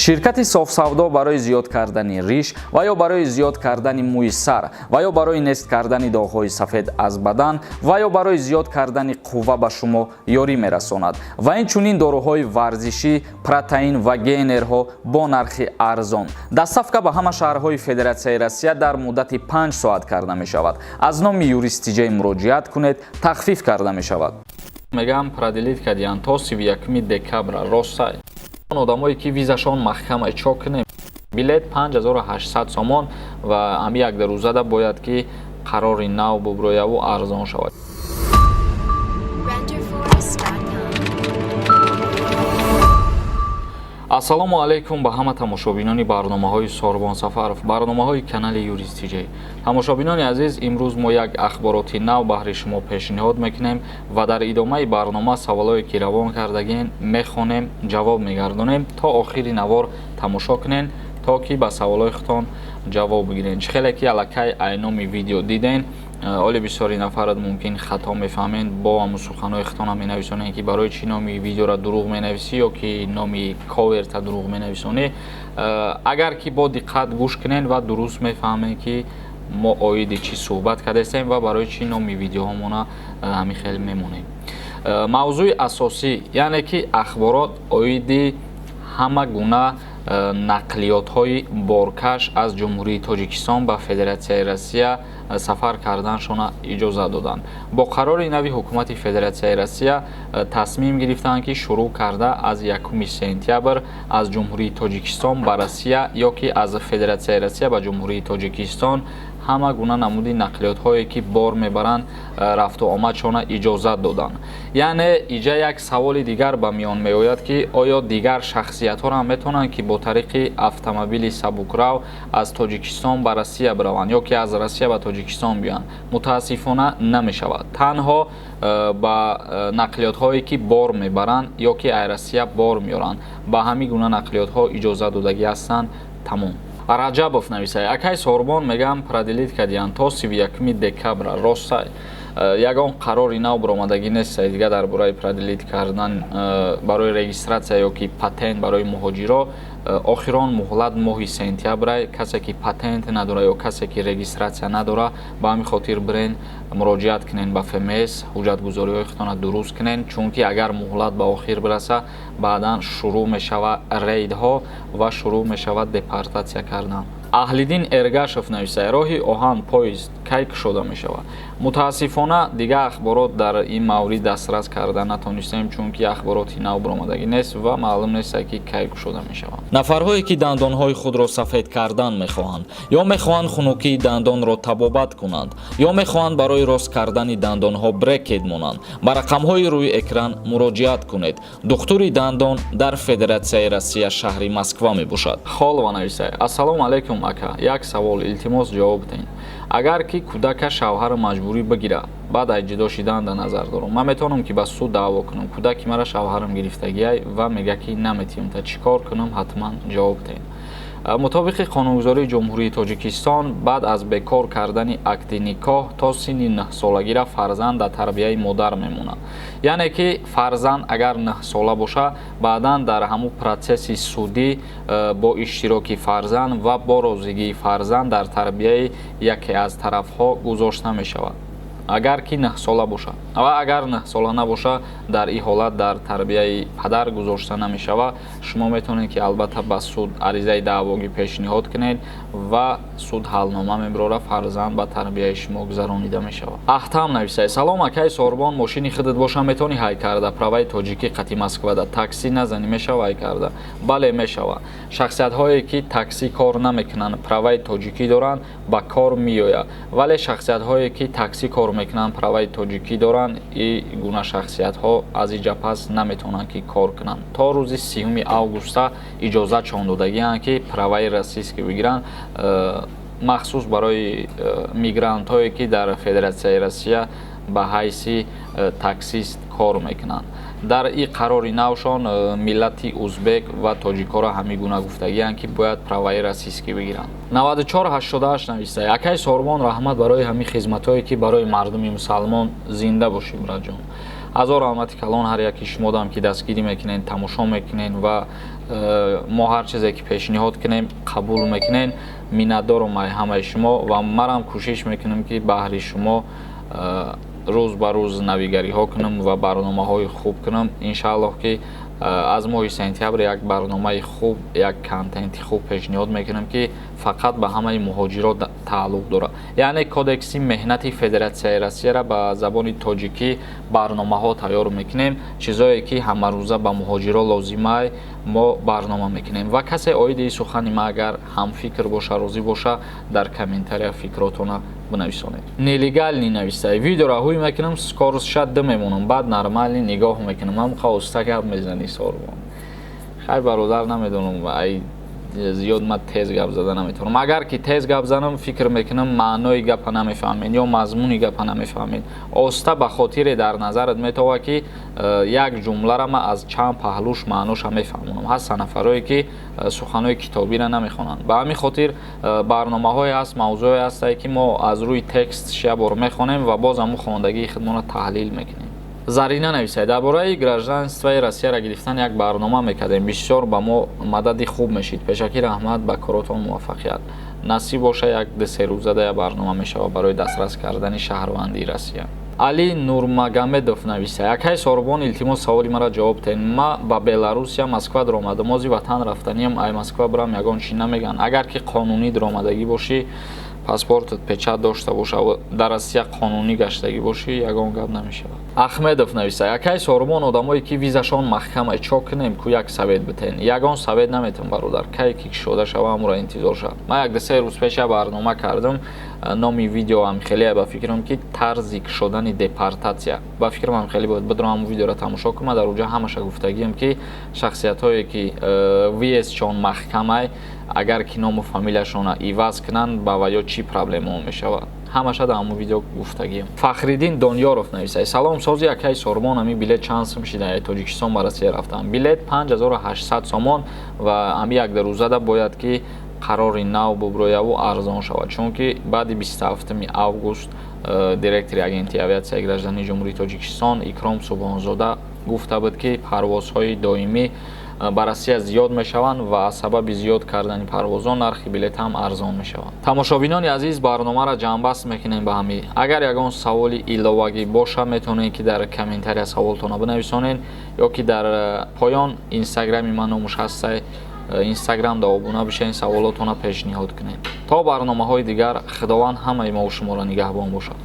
ширкати софсавдо барои зиёд кардани риш ва ё барои зиёд кардани мӯи сар ва ё барои нест кардани доғҳои сафед аз бадан ва ё барои зиёд кардани қувва ба шумо ёрӣ мерасонад ва инчунин доруҳои варзишӣ, протеин ва гейнерҳо бо нархи арзон. Дастсафка ба ҳама шаҳрҳои Федератсияи Россия дар муддати 5 соат карда мешавад. Аз номи юристиҷаи муроҷиат кунед, тахфиф карда мешавад. Мегам продлит кардиан то 31 декабр ростай. Одамое ки визашон маҳкама чок не билет 5800 сомон ва ҳами якдарӯзада бояд ки қарори нав буброяву арзон шавад. ассалому алайкум ба ҳама тамошобинони барномаҳои Сорбон Сафаров, барномаҳои канали Юристиҷа. Тамошобинони азиз, имрӯз мо як ахбороти нав баҳри шумо пешниҳод мекунем ва дар идомаи барнома саволое ки равон кардагин мехонем, ҷавоб мегардонем. То охири навор тамошо кунен, то ки ба саволои хутон ҷавоб бигирен. Чӣ хеле ки аллакай айноми видео диден, оли бисёри нафарат мумкин хато мефаҳмед, бо ҳамун суханои хутона менависонед ки барои чӣ номи видеора дурӯғ менависӣ ё ки номи коверта дурӯғ менависонед. Агар ки бо диққат гӯш кунед ва дуруст мефаҳмед ки мо оиди чӣ суҳбат кардастем ва барои чӣ номи видеоҳомона ҳамин хел мемонем. Мавзӯи асосӣ яъне ки ахборот оиди ҳама гуна нақлиётҳои боркаш аз ҷумҳурии Тоҷикистон ба Федератсияи Россия сафар карданшона иҷозат доданд. Бо қарори нави ҳукумати Федератсияи Россия тасмим гирифтанд ки шурӯъ карда аз 1 сентябр аз ҷумҳурии Тоҷикистон ба Россия ё ки аз Федератсияи Россия ба ҷумҳурии Тоҷикистон ҳама гуна намуди нақлиётҳое ки бор мебаранд рафту омадшона иҷозат доданд. Яъне иҷа як саволи дигар ба миён меояд ки оё дигар шахсиятҳоро ҳам метавонанд ки бо тариқи автомобили сабукрав аз Тоҷикистон ба Россия бираванд ё ки аз Россия ба Тоҷикистон биёянд. Мутаассифона намешавад. Танҳо ба нақлиётҳое ки бор мебаранд ё ки аз Россия бор меоранд ба ҳамин гуна нақлиётҳо иҷозат додагӣ ҳастанд. Тамом. Раҷабов нависай: акай Сорбон, мегам продлит кардиан то 31 декабр ростай. Ягон қарори нав баромадагӣ нестае дига дар бораи продлит кардан барои регистратсия ё ки патент барои муҳоҷиро. Охирон муҳлат моҳи сентябр. Касе ки патент надора ё касе ки регистратсия надора, ба ҳамин хотир бирен муроҷиат кунен ба ФМС, ҳуҷҷатгузориҳои худтона дуруст кунен, чунки агар муҳлат ба охир бираса, баъдан шурӯъ мешавад рейдҳо ва шурӯъ мешавад депортатсия кардан. Аҳлиддин Эргашев нависай: роҳи оҳан поезд кай кушода мешавад? Мутаассифона дига ахборот дар ин маврид дастрас карда натонистем, чунки ахбороти нав баромадагӣ нест ва маълум нест ки кай кушода мешавад. Нафарҳое ки дандонҳои худро сафед кардан мехоҳанд ё мехоҳанд хунукии дандонро табобат кунанд ё мехоҳанд барои рост кардани дандонҳо брекет монанд, ба рақамҳои рӯи экран муроҷиат кунед. Духтури дандон дар Федератсияи Россия шаҳри Москва мебошад. Холова нависай: ассалому алайкум ака, як савол, илтимос ҷавоб ден. Агар ки кӯдака шавҳар маҷбурӣ бигира, баъд аз ҷудо шидан дар назар дорам, ман метавонам ки ба суд даъво кунам. Кӯдаки мара шавҳарам гирифтагиай ва мега ки наметавонам, та чӣ кор кунам? ҳатман ҷавоб ден. мутобиқи қонунгузории ҷумҳурии Тоҷикистон, баъд аз бекор кардани акди никоҳ то синни 9 солагира фарзанд дар тарбияи модар мемонад. Яъне ки фарзанд агар 9 сола боша, баъдан дар ҳамун протсесси судӣ бо иштироки фарзанд ва бо розигии фарзанд дар тарбияи яке аз тарафҳо гузошта мешавад. Агар ки 9 сола боша ва агар 9 сола набоша, дар ин ҳолат дар тарбияи падар гузошта намешавад. Шумо метавонед ки албатта ба суд аризаи даъвогӣ пешниҳод кунед ва суд ҳалнома мебарора, фарзанд ба тарбияи шумо гузаронида мешавад. Ахтам нависай: салом акай Сорбон, мошини худат боша метавонӣ ҳай карда праваи тоҷикӣ қати Москвада такси назанӣ, мешава ҳай карда? Бале, мешава. Шахсиятҳое ки такси кор намекунанд, праваи тоҷикӣ доранд, ба кор меояд, вале шахсиятҳое ки такси кор мекунанд, праваи тоҷикӣ доранд, ин гуна шахсиятҳо аз инҷа пас наметавонанд ки кор кунанд. То рӯзи 30 августа иҷозатшон додагианд ки праваи российский бигиранд, махсус барои мигрантҳое ки дар Федератсияи Россия ба ҳайси таксист кор мекунанд. Дар ин қарори навшон миллати узбек ва тоҷикоро ҳамин гуна гуфтагианд ки бояд праваи российский бигиранд. 9488 навистай: акай Сорбон, раҳмат барои ҳамин хизматҳое ки барои мардуми мусалмон зинда бошӣ браҷон. ҳазор раҳмати калон ҳар яки шумодам ки дастгирӣ мекунед, тамошо мекунед ва мо ҳар чизе ки пешниҳод кунем қабул мекунед. Миннатдорам ҳамаи шумо ва марам кӯшиш мекунам ки баҳри шумо рӯз ба рӯз навигариҳо кунам ва барномаҳои хуб кунам. Иншааллоҳ ки аз моҳи сентябр як барномаи хуб, як контенти хуб пешниҳод мекунам ки фақат ба ҳамаи муҳоҷирот тааллуқ дорад. Яъне кодекси меҳнати Федератсияи Россияра ба забони тоҷикӣ барномаҳо тайёр мекунем, чизое ки ҳамарӯза ба муҳоҷиро лозимай мо барнома мекунем. Ва касе оиди сухани ма агар ҳамфикр боша, розӣ боша, дар комментария фикротона бинависонед. Нелегальни нависай видео раҳӯй мекунам, скоро шадда мемонам, баъд нормални нигоҳ мекунам. Ҳам қавста гап мезани Сорбон. Хай бародар намедонам ай зиёд ма тез гап зада наметавонам. Агар ки тез гап занам фикр мекунам маънои гапа намефаҳмед ё мазмуни гапа намефаҳмед. Оста ба хотире дар назарат метова ки як ҷумлара ма аз чанд паҳлуш маъноша мефаҳмонам. Ҳаста нафарое ки суханои китобира намехонанд. Ба ҳамин хотир барномаҳое ҳаст, мавзӯе ҳастае ки мо аз рӯи текст шиябор мехонем ва боз ҳамун хондагии худмона таҳлил мекунем. Зарина нависай дар бораи гражданствои Россияра гирифтан як барнома мекардем. Бисёр ба мо мадади хуб мешид. Пешакӣ раҳмат, ба коротон муваффақият. Насиб боша як се рӯзада як барнома мешавад барои дастрас кардани шаҳрвандии Россия. Али Нурмагомедов нависай. Якай Сорбон илтимос саволи мара ҷавоб тен. Ма ба Беларусия Москва диромада мози ватан рафтаниям ай Москва бирам ягон чӣ намеган. Агар ки қонунӣ диромадагӣ бошӣ, паспортат печат дошта боша ва дар Россия қонунӣ гаштагӣ бошӣ, ягон гап намешавад. Ахмедов нависай. Якай Сорбон одамое ки визашон маҳкамае чо кунем ку як совет битен. Ягон совет наметавон бародар. Кай ки кушода шава ҳамура интизор шавад. Ма як се рӯз пеша барнома кардам. Номи видео ам хеле ба фикрам ки тарзи кушодани депортатсия. Ба фикрам ам хеле бояд бидурам ҳамун видеоро тамошо кунам. Дар уҷа ҳамаша гуфтагиам ки шахсиятҳое ки визшон маҳкамае агар ки ному фамилияшона иваз кунанд ба ваё чӣ проблема мешавад. ҳамаша дар ҳамун видео гуфтагиам. Фахриддин Донёров нависай. Салом сози якай Сорбон ами билет чанд сум шида Тоҷикистон ба Россия рафтам. Билет 5800 сомон ва ами як рӯзада бояд ки қарори нав буброяву арзон шавад, чунки баъди 27 август директори агентии авиатсияи граждании ҷумҳурии Тоҷикистон Икром Субҳонзода гуфта буд ки парвозҳои доимӣ ба Россия зиёд мешаванд ва аз сабаби зиёд кардани парвозон нархи билет ҳам арзон мешавад. Тамошобинони азиз, барномаро ҷамъбаст мекунем ба ҳамин. Агар ягон саволи иловагӣ боша метавонед ки дар комментария саволтона бинависонед ё ки дар поён инстаграми ман номуш ҳастай инстаграмда обуна бишен, саволотона пешниҳод кунед. То барномаҳои дигар, худованд ҳамаи мо шуморо нигаҳбон бошад.